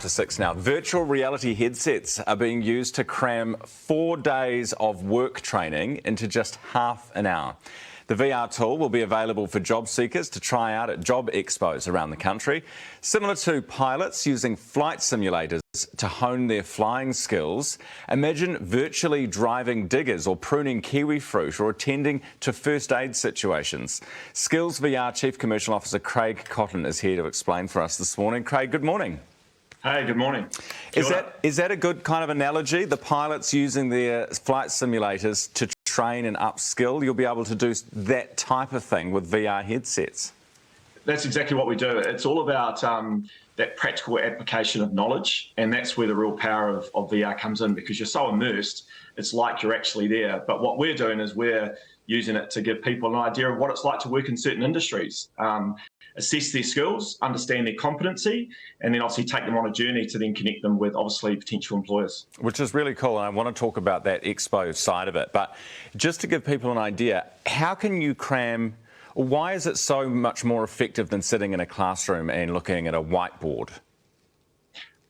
To 6 now. Virtual reality headsets are being used to cram 4 days of work training into just half an hour. The VR tool will be available for job seekers to try out at job expos around the country, similar to pilots using flight simulators to hone their flying skills. Imagine virtually driving diggers or pruning kiwi fruit or attending to first aid situations. SkillsVR Chief Commercial Officer Craig Cotton is here to explain for us this morning. Craig, good morning. Hey, good morning. Is that a good kind of analogy? The pilots using their flight simulators to train and upskill, you'll be able to do that type of thing with VR headsets? That's exactly what we do. It's all about that practical application of knowledge, and that's where the real power of VR comes in, because you're so immersed, it's like you're actually there. But what we're doing is we're using it to give people an idea of what it's like to work in certain industries, assess their skills, understand their competency, and then obviously take them on a journey to then connect them with obviously potential employers. Which is really cool, and I want to talk about that expo side of it. But just to give people an idea, how can you cram, why is it so much more effective than sitting in a classroom and looking at a whiteboard?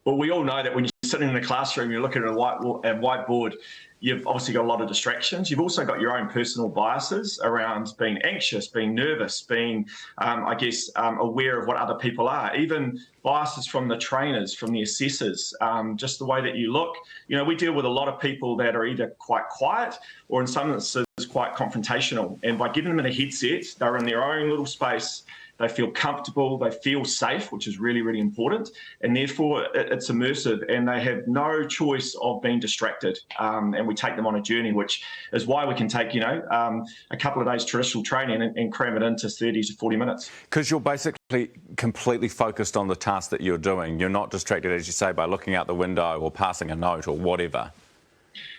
Well, we all know that when you're sitting in a classroom, you're looking at a whiteboard, you've obviously got a lot of distractions. You've also got your own personal biases around being anxious, being nervous, being, aware of what other people are, even biases from the trainers, from the assessors, just the way that you look. You know, we deal with a lot of people that are either quite quiet or in some instances quite confrontational. And by giving them in a headset, they're in their own little space. They feel comfortable, they feel safe, which is really, really important. And therefore, it's immersive and they have no choice of being distracted. And we take them on a journey, which is why we can take, a couple of days traditional training and cram it into 30 to 40 minutes. Because you're basically completely focused on the task that you're doing. You're not distracted, as you say, by looking out the window or passing a note or whatever.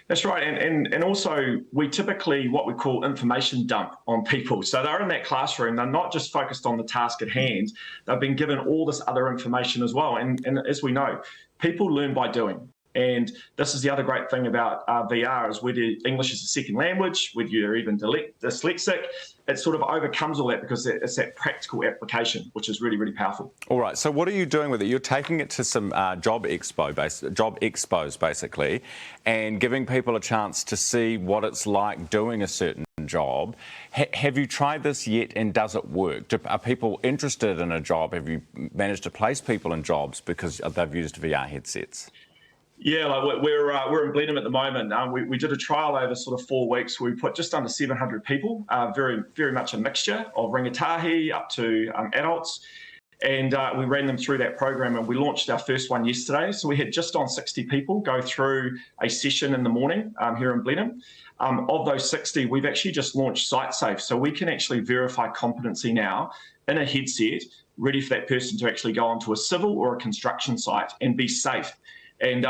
That's right, and also we typically what we call information dump on people. So they're in that classroom, they're not just focused on the task at hand, they've been given all this other information as well. And as we know, people learn by doing. And this is the other great thing about VR is whether English is a second language, whether you're even dyslexic, it sort of overcomes all that because it's that practical application, which is really, really powerful. All right, so what are you doing with it? You're taking it to some job expos, basically, and giving people a chance to see what it's like doing a certain job. Have you tried this yet, and does it work? Are people interested in a job? Have you managed to place people in jobs because they've used VR headsets? Yeah, like we're in Blenheim at the moment. We did a trial over sort of 4 weeks. We put just under 700 people, very, very much a mixture of rangatahi up to adults. And we ran them through that program and we launched our first one yesterday. So we had just on 60 people go through a session in the morning here in Blenheim. Of those 60, we've actually just launched SiteSafe. So we can actually verify competency now in a headset, ready for that person to actually go onto a civil or a construction site and be safe. And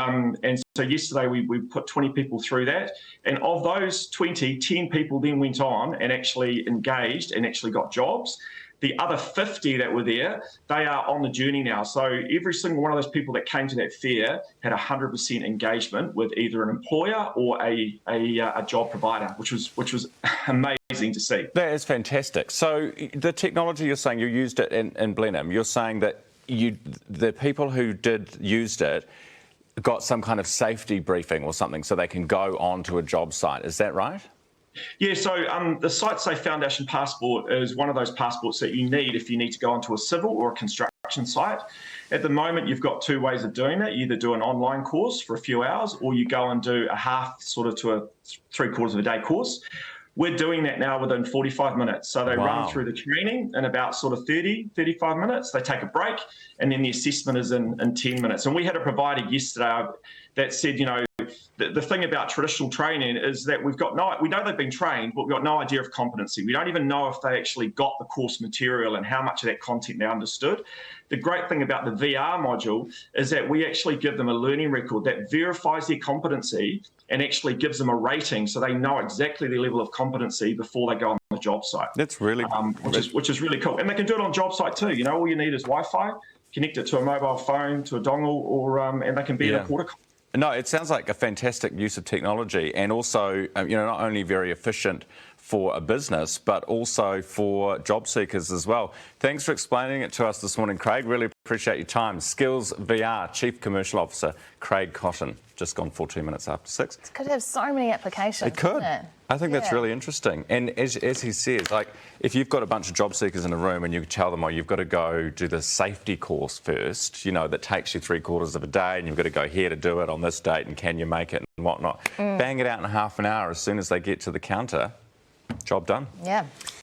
so yesterday we put 20 people through that. And of those 20, 10 people then went on and actually engaged and actually got jobs. The other 50 that were there, they are on the journey now. So every single one of those people that came to that fair had 100% engagement with either an employer or a job provider, which was amazing to see. That is fantastic. So the technology you're saying, you used it in Blenheim, you're saying that the people who used it got some kind of safety briefing or something so they can go on to a job site. Is that right? Yeah, so the SiteSafe Foundation passport is one of those passports that you need if you need to go onto a civil or a construction site. At the moment, you've got 2 ways of doing it. You either do an online course for a few hours or you go and do a half sort of to a 3/4 of a day course. We're doing that now within 45 minutes. So they run through the training in about sort of 30, 35 minutes. They take a break, and then the assessment is in 10 minutes. And we had a provider yesterday that said, the thing about traditional training is that we know they've been trained, but we've got no idea of competency. We don't even know if they actually got the course material and how much of that content they understood. The great thing about the VR module is that we actually give them a learning record that verifies their competency and actually gives them a rating so they know exactly their level of competency before they go on the job site. That's really which is really cool. And they can do it on job site too. All you need is Wi-Fi, connect it to a mobile phone, to a dongle, or and they can be in a quarter. No, it sounds like a fantastic use of technology and also, not only very efficient for a business, but also for job seekers as well. Thanks for explaining it to us this morning, Craig. Really appreciate your time. SkillsVR Chief Commercial Officer, Craig Cotton. Just gone 14 minutes after 6. It could have so many applications. It could. It? I think that's really interesting. And as he says, like, if you've got a bunch of job seekers in a room and you tell them, oh, you've got to go do the safety course first, you know, that takes you 3/4 of a day, and you've got to go here to do it on this date, and can you make it and whatnot. Bang it out in half an hour as soon as they get to the counter. Job done. Yeah.